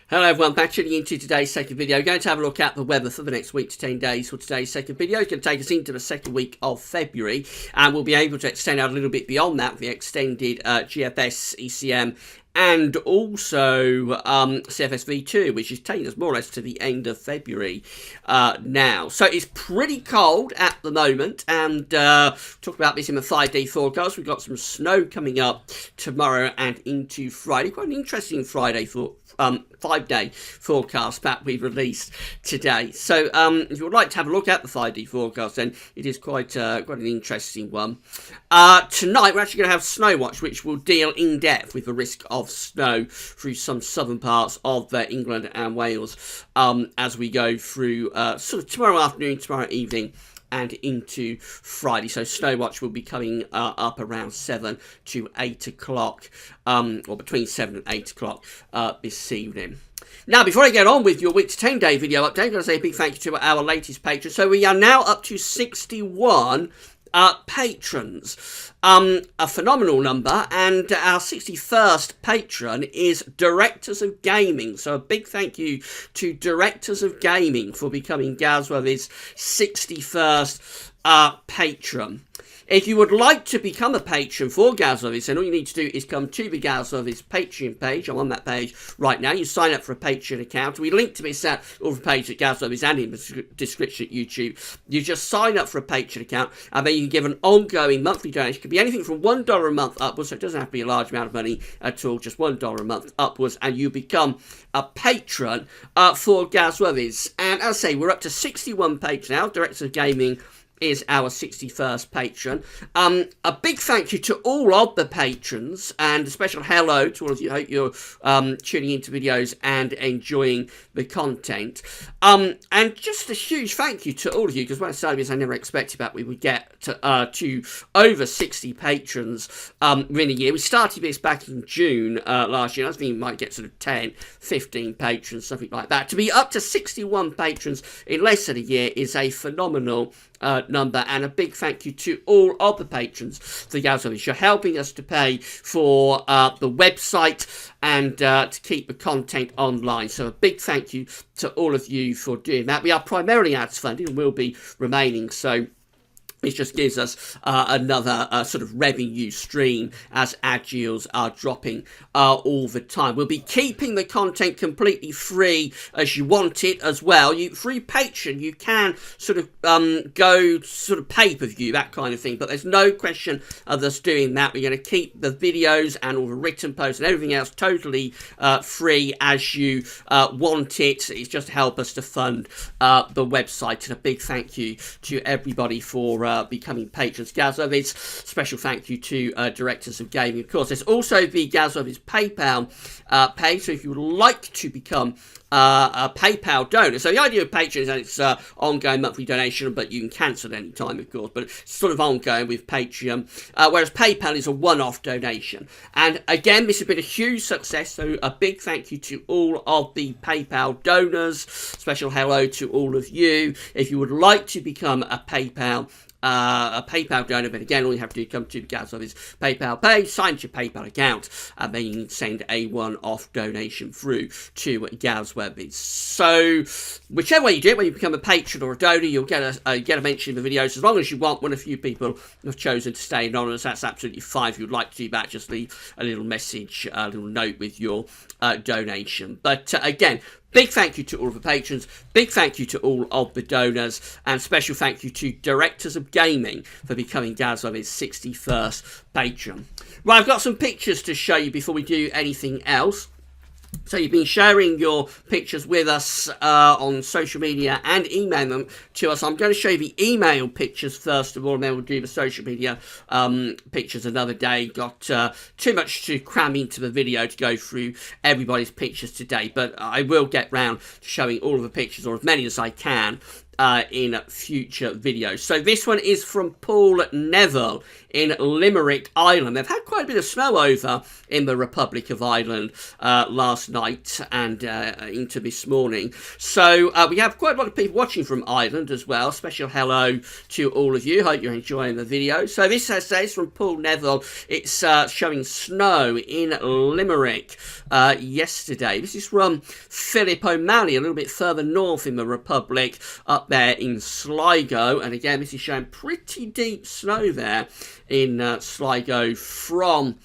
Hello everyone, back tuning into today's second video. We're going to have a look at the weather for the next week to 10 days for today's second video. It's going to take us into the second week of February, and we'll be able to extend out a little bit beyond that with the extended GFS, ECM, and also CFSV2, which is taking us more or less to the end of February now. So it's pretty cold at the moment, and talk about this in the 5-day forecast. We've got some snow coming up tomorrow and into Friday. Quite an interesting Friday for 5-day forecast that we've released today. So if you would like to have a look at the 5-day forecast, then it is quite an interesting one. Tonight we're actually going to have Snow Watch, which will deal in depth with the risk of snow through some southern parts of England and Wales as we go through sort of tomorrow afternoon, tomorrow evening, and into Friday. So Snow Watch will be coming up around 7 to 8 o'clock, or between 7 and 8 o'clock this evening. Now, before I get on with your week to 10 day video update, I'm going to say a big thank you to our latest patrons. So we are now up to 61 patrons, a phenomenal number, and our 61st patron is Directors of Gaming. So a big thank you to Directors of Gaming for becoming Gazworthy's 61st patron. If you would like to become a patron for Gazworthy's, then all you need to do is come to the Gazworthy's Patreon page. I'm on that page right now. You sign up for a Patreon account. We link to this at all the page at Gazworthy's and in the description at YouTube. You just sign up for a Patreon account, and then you can give an ongoing monthly donation. It could be anything from $1 a month upwards, so it doesn't have to be a large amount of money at all, just $1 a month upwards, and you become a patron for Gazworthy's. And as I say, we're up to 61 patrons now. Directors of Gaming is our 61st patron. A big thank you to all of the patrons, and a special hello to all of you. I hope you're tuning into videos and enjoying the content. And just a huge thank you to all of you, because when I started this, I never expected that we would get to over 60 patrons within a year. We started this back in June last year. I think we might get sort of 10, 15 patrons, something like that. To be up to 61 patrons in less than a year is a phenomenal number, and a big thank you to all of the patrons for Gazworthy's. You're helping us to pay for the website and to keep the content online. So a big thank you to all of you for doing that. We are primarily ads funded and will be remaining, so it just gives us another sort of revenue stream as ad deals are dropping all the time. We'll be keeping the content completely free as you want it as well. Through Patreon, you can sort of go sort of pay-per-view, that kind of thing. But there's no question of us doing that. We're going to keep the videos and all the written posts and everything else totally free as you want it. It's just to help us to fund the website. And a big thank you to everybody for becoming patrons. Gazworthy's, special thank you to Directors of Gaming. Of course, there's also the Gazworthy's PayPal page, so if you would like to become a PayPal donor. So the idea of Patreon is that it's ongoing monthly donation, but you can cancel at any time, of course, but it's sort of ongoing with Patreon, whereas PayPal is a one-off donation. And again, this has been a huge success, so a big thank you to all of the PayPal donors. Special hello to all of you. If you would like to become a PayPal donor, but again, all you have to do is come to the Gazworthy's PayPal page, sign your PayPal account, and then you can send a one-off donation through to Gazworthy's. So, whichever way you do it, when you become a patron or a donor, you'll get a mention in the videos, as long as you want. When a few people have chosen to stay anonymous, that's absolutely fine. If you'd like to do that, just leave a little message, a little note with your donation. But again, big thank you to all of the patrons, big thank you to all of the donors, and special thank you to Directors of Gaming for becoming Gazworthy's 61st patron. Right, I've got some pictures to show you before we do anything else. So you've been sharing your pictures with us on social media and emailing them to us. I'm going to show you the email pictures first of all, and then we'll do the social media pictures another day. Got too much to cram into the video to go through everybody's pictures today, but I will get round to showing all of the pictures, or as many as I can, in future videos. So this one is from Paul Neville in Limerick, Ireland. They've had quite a bit of snow over in the Republic of Ireland last night and into this morning. So we have quite a lot of people watching from Ireland as well. Special hello to all of you. Hope you're enjoying the video. So this says from Paul Neville. It's showing snow in Limerick yesterday. This is from Philip O'Malley, a little bit further north in the Republic, up there in Sligo. And again, this is showing pretty deep snow there in Sligo from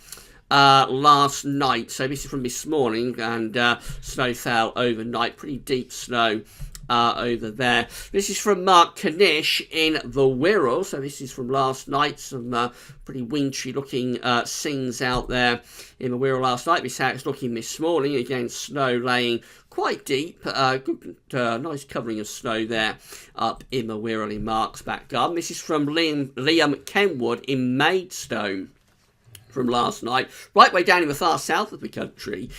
last night. So this is from this morning, and snow fell overnight. Pretty deep snow over there. This is from Mark Kanish in the Wirral. So this is from last night. Some pretty wintry looking scenes out there in the Wirral last night. This is how it's looking this morning. Again, snow laying quite deep. Good, nice covering of snow there up in the Wirral in Mark's back garden. This is from Liam Kenwood in Maidstone from last night, right way down in the far south of the country.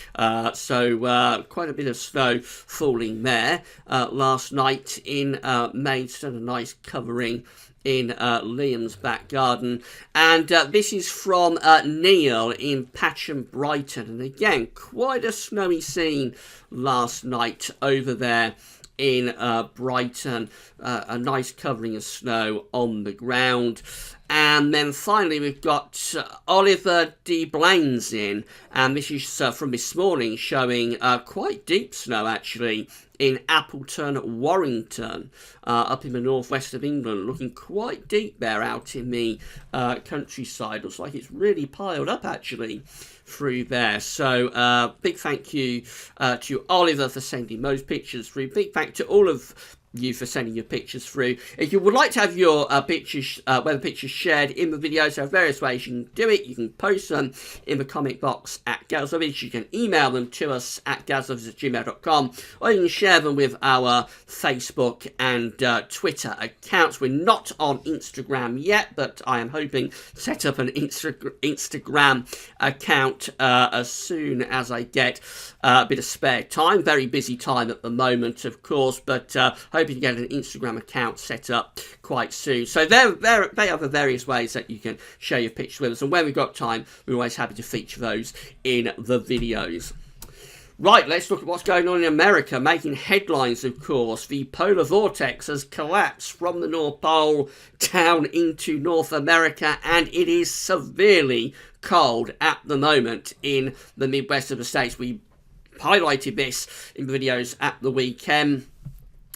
So quite a bit of snow falling there last night in Maidstone. A nice covering in Liam's back garden. And this is from Neil in Patcham, Brighton. And again, quite a snowy scene last night over there in Brighton. A nice covering of snow on the ground. And then finally we've got Oliver D. Blaines in, and this is from this morning, showing quite deep snow actually in Appleton, Warrington, up in the northwest of England. Looking quite deep there out in the countryside. Looks like it's really piled up actually through there. So big thank you to Oliver for sending those pictures through. Big thank to all of you for sending your pictures through. If you would like to have your pictures, weather pictures shared in the videos, there are various ways you can do it. You can post them in the comment box at Gazlovich. You can email them to us at gazlovich@gmail.com, or you can share them with our Facebook and Twitter accounts. We're not on Instagram yet, but I am hoping to set up an Instagram account as soon as I get a bit of spare time. Very busy time at the moment, of course, but hoping to get an Instagram account set up quite soon. So they are the various ways that you can share your pictures with us, and when we've got time, we're always happy to feature those in the videos. Right, let's look at what's going on in America, making headlines, of course. The polar vortex has collapsed from the North Pole down into North America, and it is severely cold at the moment in the Midwest of the States. We highlighted this in the videos at the weekend.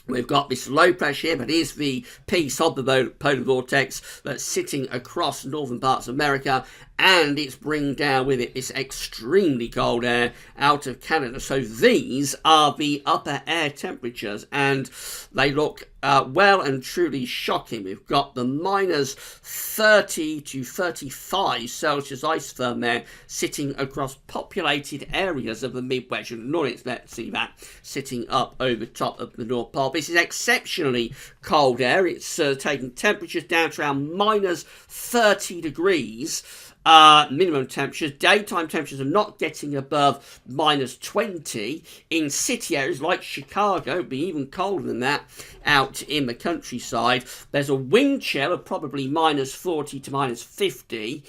We've got this low pressure here, but here's the piece of the polar vortex that's sitting across northern parts of America, and it's bringing down with it this extremely cold air out of Canada. So these are the upper air temperatures, and they look well and truly shocking. We've got the minus 30 to 35 Celsius isotherm there sitting across populated areas of the Midwest. You'd not expect to see that sitting up over top of the North Pole. This is exceptionally cold air. It's taking temperatures down to around minus 30 degrees. Minimum temperatures. Daytime temperatures are not getting above minus 20. In city areas like Chicago, it'd be even colder than that out in the countryside. There's a wind chill of probably minus 40 to minus 50.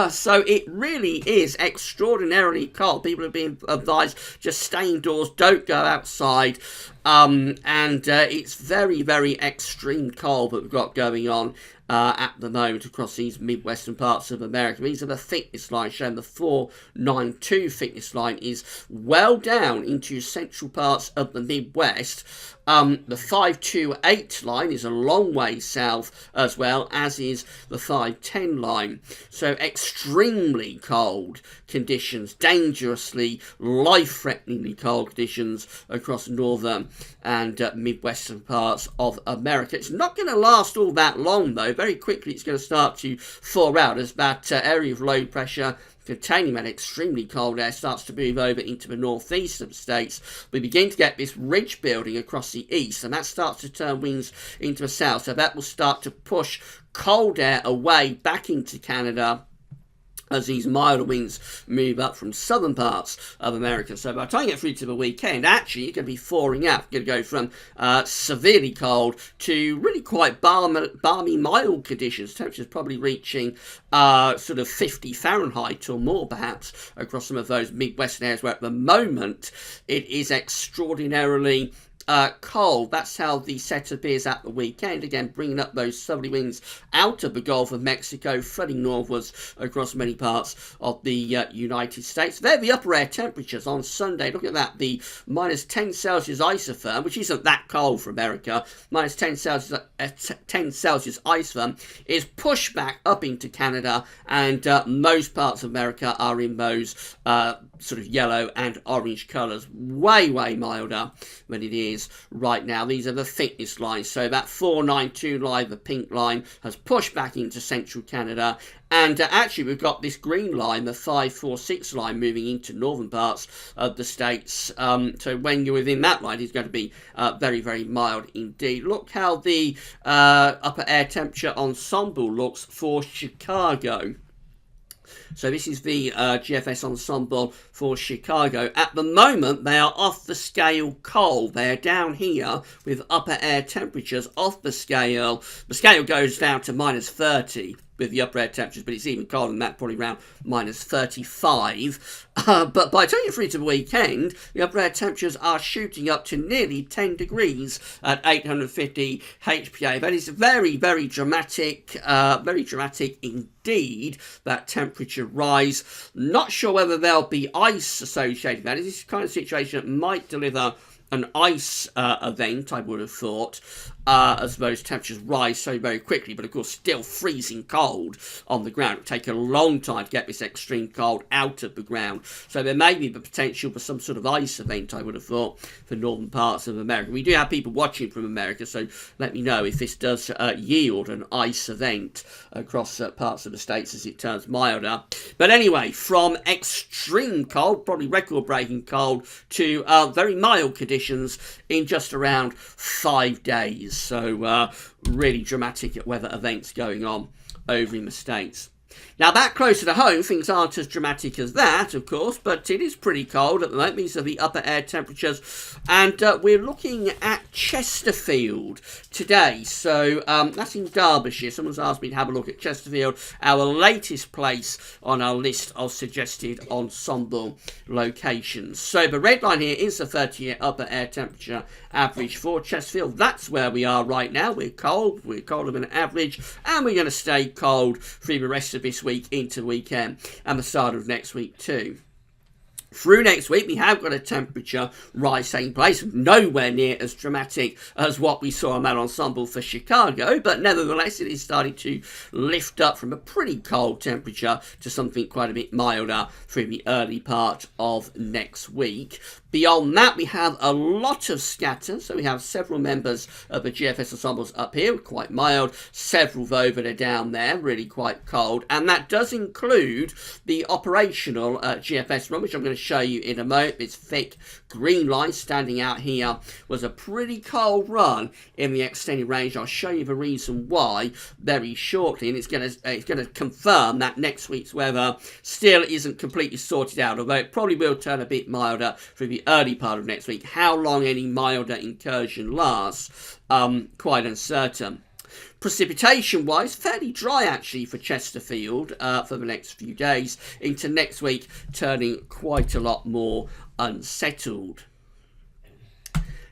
So it really is extraordinarily cold. People are being advised just stay indoors, don't go outside. And it's very, very extreme cold that we've got going on at the moment across these Midwestern parts of America. These are the thickness lines showing the 492 thickness line is well down into central parts of the Midwest. The 528 line is a long way south as well, as is the 510 line. So extremely cold conditions, dangerously, life-threateningly cold conditions across northern and Midwestern parts of America. It's not going to last all that long, though. Very quickly it's going to start to thaw out as that area of low pressure containing that extremely cold air starts to move over into the northeast of the states. We begin to get this ridge building across the east, and that starts to turn winds into the south. So that will start to push cold air away back into Canada as these milder winds move up from southern parts of America. So by the time you get through to the weekend, actually you're going to be thawing out. You're going to go from severely cold to really quite balmy, mild conditions. Temperatures probably reaching sort of 50 Fahrenheit or more, perhaps, across some of those Midwestern areas where at the moment it is extraordinarily cold. That's how the set appears at the weekend. Again, bringing up those southerly winds out of the Gulf of Mexico, flooding northwards across many parts of the United States. There are the upper air temperatures on Sunday. Look at that. The minus 10 Celsius isotherm, which isn't that cold for America, minus 10 Celsius, 10 Celsius isotherm is pushed back up into Canada, and most parts of America are in those sort of yellow and orange colours. Way milder than it is right now. These are the thickness lines. So that 492 line, the pink line, has pushed back into central Canada. And actually, we've got this green line, the 546 line, moving into northern parts of the states. So when you're within that line, it's going to be very mild indeed. Look how the upper air temperature ensemble looks for Chicago. So this is the GFS ensemble for Chicago. At the moment, they are off the scale cold. They are down here with upper air temperatures off the scale. The scale goes down to minus 30 with the upper air temperatures, but it's even colder than that, probably around minus 35. But by the time you're through to the weekend, the upper air temperatures are shooting up to nearly 10 degrees at 850 HPA. That is very dramatic indeed, that temperature rise. Not sure whether there'll be ice associated with that. This is the kind of situation that might deliver an ice event, I would have thought, as those temperatures rise so very quickly, but of course still freezing cold on the ground. It will take a long time to get this extreme cold out of the ground. So there may be the potential for some sort of ice event, I would have thought, for northern parts of America. We do have people watching from America, so let me know if this does yield an ice event across parts of the states as it turns milder. But anyway, from extreme cold, probably record-breaking cold, to very mild conditions in just around 5 days. So really dramatic weather events going on over in the States. Now, that closer to home, things aren't as dramatic as that, of course, but it is pretty cold at the moment. These are the upper air temperatures, and we're looking at Chesterfield today. So that's in Derbyshire. Someone's asked me to have a look at Chesterfield, our latest place on our list of suggested ensemble locations. So the red line here is the 30-year upper air temperature average for Chesterfield. That's where we are right now. We're cold. We're colder than average, and we're going to stay cold through the rest of this week into the weekend and the start of next week too. Through next week, we have got a temperature rise taking place, nowhere near as dramatic as what we saw on that ensemble for Chicago, but nevertheless, it is starting to lift up from a pretty cold temperature to something quite a bit milder through the early part of next week. Beyond that, we have a lot of scatter, so we have several members of the GFS ensembles up here, quite mild, several though that are down there, really quite cold, and that does include the operational GFS run, which I'm going to show you in a moment. This thick green line standing out here was a pretty cold run in the extended range. I'll show you the reason why very shortly, and it's going to confirm that next week's weather still isn't completely sorted out, although it probably will turn a bit milder through the early part of next week. How long any milder incursion lasts, quite uncertain. Precipitation-wise, fairly dry actually for Chesterfield for the next few days. Into next week, turning quite a lot more unsettled.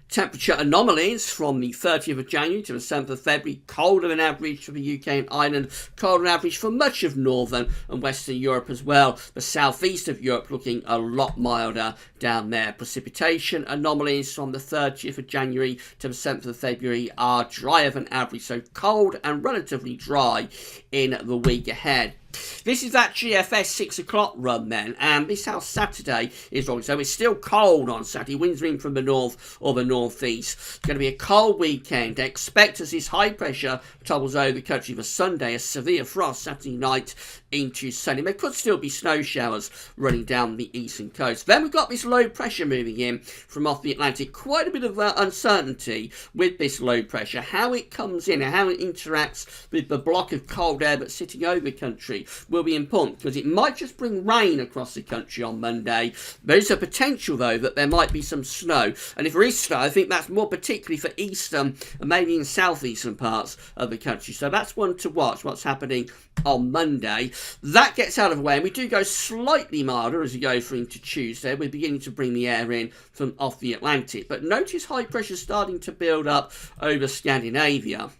Temperature anomalies from the 30th of January to the 7th of February, colder than average for the UK and Ireland, colder than average for much of northern and western Europe as well. The southeast of Europe looking a lot milder down there. Precipitation anomalies from the 30th of January to the 7th of February are drier than average, so cold and relatively dry in the week ahead. This is that GFS 6 o'clock run then, and this is how Saturday is rolling. So it's still cold on Saturday, winds in from the north or the northeast. It's going to be a cold weekend. Expect as this high pressure travels over the country for Sunday, a severe frost Saturday night into sunny. There could still be snow showers running down the eastern coast. Then we've got this low pressure moving in from off the Atlantic. Quite a bit of uncertainty with this low pressure. How it comes in and how it interacts with the block of cold air that's sitting over the country will be important, because it might just bring rain across the country on Monday. There is a potential, though, that there might be some snow. And if there is snow, I think that's more particularly for eastern and maybe in southeastern parts of the country. So that's one to watch, what's happening on Monday. That gets out of the way, and we do go slightly milder as we go through into Tuesday. We're beginning to bring the air in from off the Atlantic, but notice high pressure starting to build up over Scandinavia.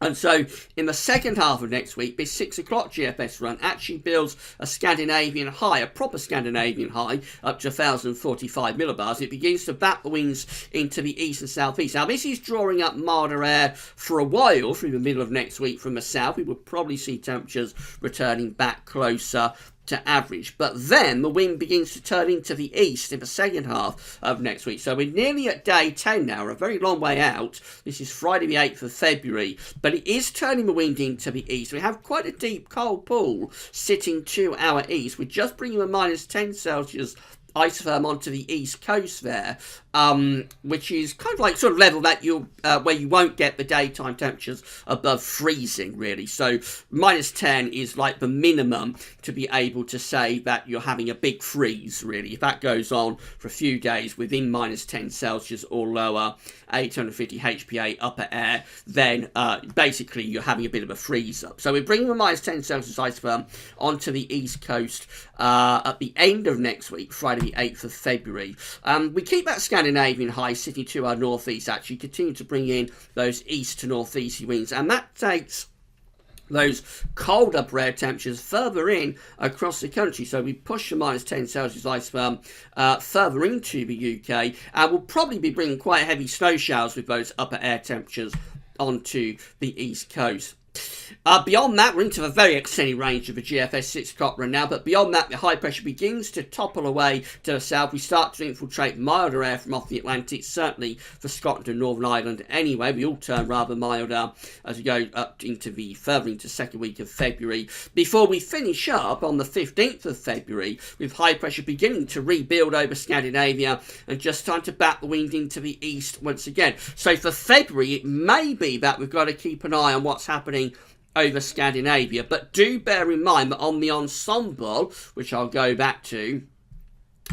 And so, in the second half of next week, this 6 o'clock GFS run actually builds a Scandinavian high, a proper Scandinavian high, up to 1,045 millibars. It begins to bat the winds into the east and southeast. Now, this is drawing up milder air for a while through the middle of next week from the south. We will probably see temperatures returning back closer to average, but then the wind begins to turn into the east in the second half of next week. So we're nearly at day 10 now, a very long way out. This is Friday the 8th of February, but it is turning the wind into the east. We have quite a deep cold pool sitting to our east. We're just bringing a minus 10 Celsius isotherm onto the east coast there, which is kind of like sort of level that you where you won't get the daytime temperatures above freezing, really. So minus 10 is like the minimum to be able to say that you're having a big freeze, really. If that goes on for a few days within minus 10 Celsius or lower, 850 HPA upper air, then basically you're having a bit of a freeze up. So we're bringing a minus 10 Celsius isotherm onto the east coast at the end of next week, Friday the 8th of February. We keep that Scandinavian high sitting to our northeast, actually continue to bring in those east to northeasterly winds, and that takes those cold upper air temperatures further in across the country. So we push the minus 10 Celsius isotherm further into the UK, and we'll probably be bringing quite heavy snow showers with those upper air temperatures onto the east coast. Beyond that, we're into the very extended range of the GFS 6 o'clock run now, but beyond that, the high pressure begins to topple away to the south. We start to infiltrate milder air from off the Atlantic, certainly for Scotland and Northern Ireland anyway. We all turn rather milder as we go up into the further into second week of February, before we finish up on the 15th of February with high pressure beginning to rebuild over Scandinavia and just time to bat the wind into the east once again. So for February, it may be that we've got to keep an eye on what's happening over Scandinavia, but do bear in mind that on the ensemble, which I'll go back to,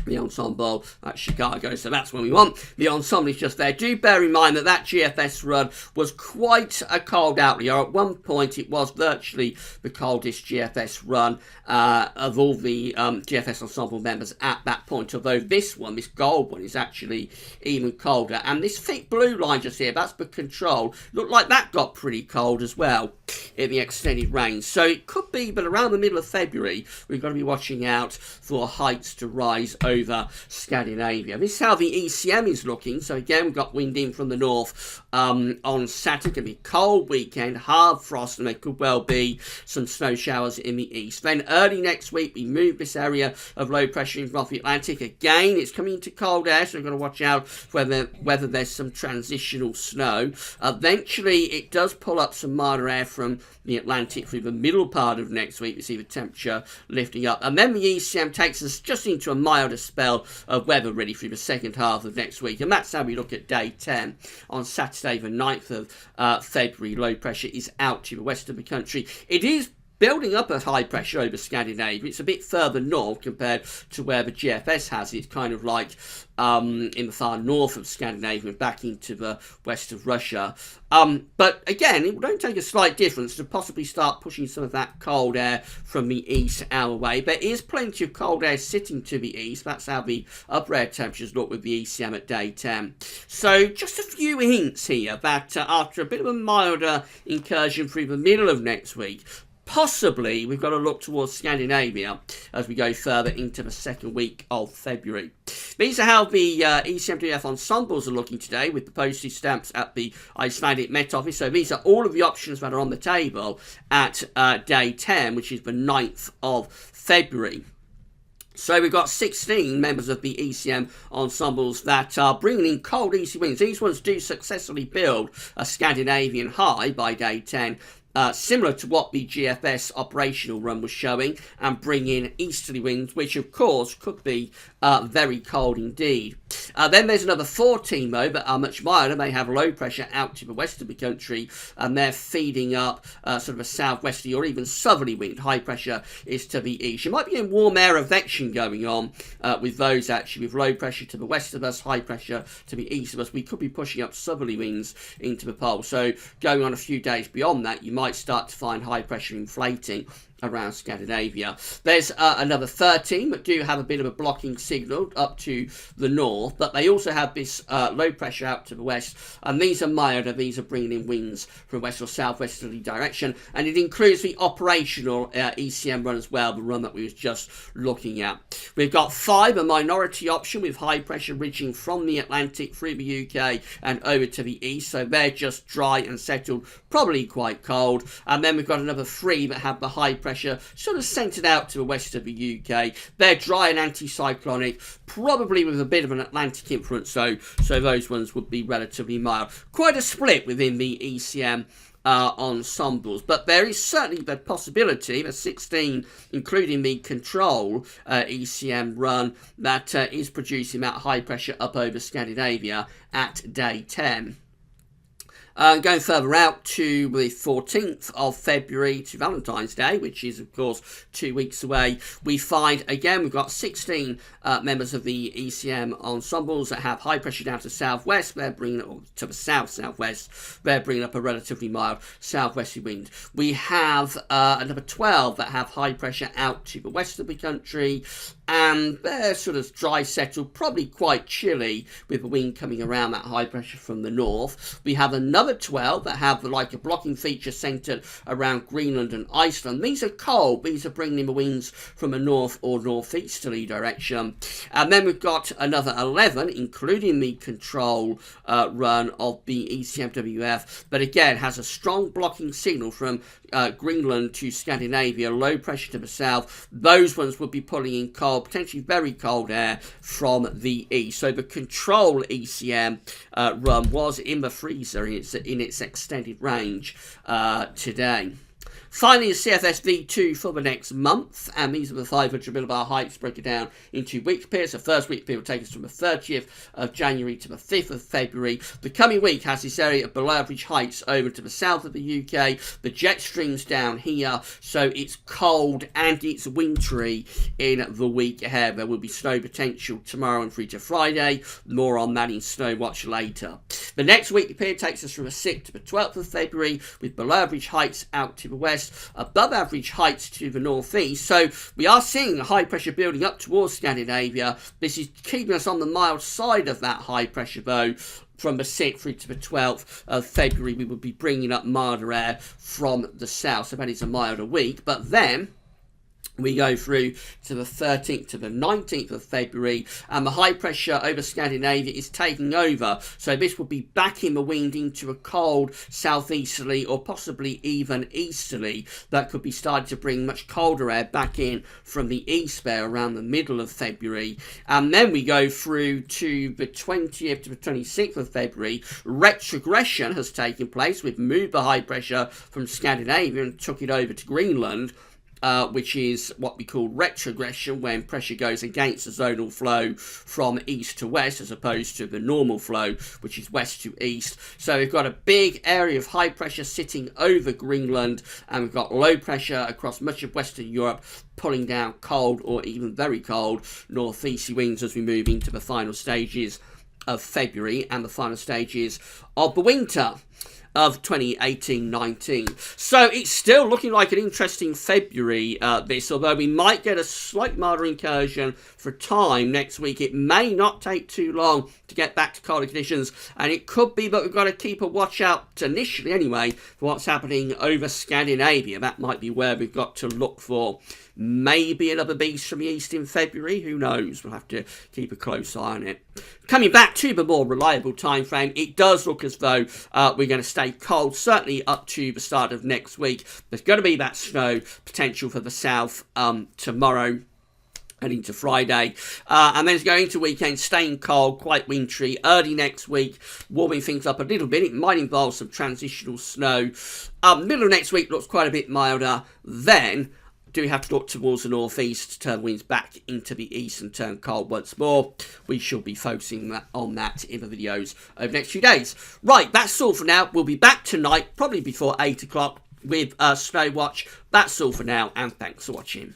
the ensemble at Chicago, so that's when we want. The ensemble is just there. Do bear in mind that that GFS run was quite a cold outlier. At one point, it was virtually the coldest GFS run of all the GFS ensemble members at that point, although this one, this gold one, is actually even colder. And this thick blue line just here, that's the control. Looked like that got pretty cold as well in the extended range. So it could be, but around the middle of February, we've got to be watching out for heights to rise over Scandinavia. This is how the ECM is looking. So again, we've got wind in from the north on Saturday. Going to be a cold weekend, hard frost, and there could well be some snow showers in the east. Then early next week, we move this area of low pressure in from the Atlantic. Again, it's coming into cold air, so we've got to watch out whether there's some transitional snow. Eventually, it does pull up some milder air from the Atlantic through the middle part of next week. We see the temperature lifting up, and then the ECM takes us just into a milder spell of weather really through the second half of next week, and that's how we look at day 10 on Saturday the 9th of February. Low pressure is out to the west of the country. It is building up a high pressure over Scandinavia. It's a bit further north compared to where the GFS has it. It's kind of like in the far north of Scandinavia, back into the west of Russia. But again, it will only take a slight difference to possibly start pushing some of that cold air from the east our way. There is plenty of cold air sitting to the east. That's how the upper air temperatures look with the ECM at day 10. So just a few hints here that after a bit of a milder incursion through the middle of next week, possibly we've got to look towards Scandinavia as we go further into the second week of February. These are how the ECMWF ensembles are looking today with the postage stamps at the Icelandic Met Office. So these are all of the options that are on the table at day 10, which is the 9th of February. So we've got 16 members of the ECM ensembles that are bringing in cold easy winds. These ones do successfully build a Scandinavian high by day 10. similar to what the GFS operational run was showing, and bring in easterly winds, which of course could be very cold indeed. Then there's another 14 mode that are much milder. They have low pressure out to the west of the country, and they're feeding up sort of a southwesterly or even southerly wind. High pressure is to the east. You might be in warm air advection going on with those actually, with low pressure to the west of us, high pressure to the east of us. We could be pushing up southerly winds into the pole. So going on a few days beyond that, you might start to find high pressure inflating around Scandinavia. There's another 13 that do have a bit of a blocking signal up to the north, but they also have this low pressure out to the west, and these are milder. These are bringing in winds from west or southwesterly direction, and it includes the operational ECM run as well, the run that we was just looking at. We've got 5, a minority option with high pressure ridging from the Atlantic through the UK and over to the east, so they're just dry and settled, probably quite cold. And then we've got another 3 that have the high pressure sort of centred out to the west of the UK. They're dry and anticyclonic, probably with a bit of an Atlantic influence, so those ones would be relatively mild. Quite a split within the ECM ensembles, but there is certainly the possibility, the 16, including the control ECM run, that is producing that high pressure up over Scandinavia at day 10. Going further out to the 14th of February to Valentine's Day, which is of course 2 weeks away, we find again we've got 16 members of the ECM ensembles that have high pressure down to southwest. They're bringing it to the southwest. They're bringing up a relatively mild southwesterly wind. We have another 12 that have high pressure out to the west of the country, and they're sort of dry settled, probably quite chilly with the wind coming around that high pressure from the north. We have another 12 that have like a blocking feature centred around Greenland and Iceland. These are cold. These are bringing in the winds from a north or northeasterly direction. And then we've got another 11, including the control run of the ECMWF, but again has a strong blocking signal from Greenland to Scandinavia, low pressure to the south. Those ones would be pulling in cold, potentially very cold air from the east. So the control ECM run was in the freezer in its extended range today. Finally, a CFS V2 for the next month, and these are the 500 millibar heights broken down into week periods. The first week period will take us from the 30th of January to the 5th of February. The coming week has this area of below average heights over to the south of the UK. The jet stream's down here, so it's cold and it's wintry in the week ahead. There will be snow potential tomorrow and through to Friday. More on that in Snow Watch later. The next week period takes us from the 6th to the 12th of February with below average heights out to the west, above average heights to the northeast. So we are seeing high pressure building up towards Scandinavia. This is keeping us on the mild side of that high pressure though. From the 6th through to the 12th of February, we will be bringing up milder air from the south. So that is a milder week. But then we go through to the 13th to the 19th of February, and the high pressure over Scandinavia is taking over. So this will be backing the wind into a cold southeasterly or possibly even easterly. That could be starting to bring much colder air back in from the east there around the middle of February. And then we go through to the 20th to the 26th of February. Retrogression has taken place. We've moved the high pressure from Scandinavia and took it over to Greenland. Which is what we call retrogression, when pressure goes against the zonal flow from east to west as opposed to the normal flow, which is west to east. So we've got a big area of high pressure sitting over Greenland, and we've got low pressure across much of Western Europe, pulling down cold or even very cold northeasterly winds as we move into the final stages of February and the final stages of the winter of 2018-19. So it's still looking like an interesting February, this, although we might get a slight milder incursion for time next week. It may not take too long to get back to colder conditions, and it could be that we've got to keep a watch out, initially anyway, for what's happening over Scandinavia. That might be where we've got to look for maybe another beast from the east in February. Who knows? We'll have to keep a close eye on it. Coming back to the more reliable time frame, it does look as though we're going to stay cold, certainly up to the start of next week. There's going to be that snow potential for the south tomorrow and into Friday. And then it's going into weekend, staying cold, quite wintry. Early next week, warming things up a little bit. It might involve some transitional snow. Middle of next week looks quite a bit milder. Then do we have to look towards the northeast to turn winds back into the east and turn cold once more? We shall be focusing on that in the videos over the next few days. Right, that's all for now. We'll be back tonight, probably before 8 o'clock, with Snow Watch. That's all for now, and thanks for watching.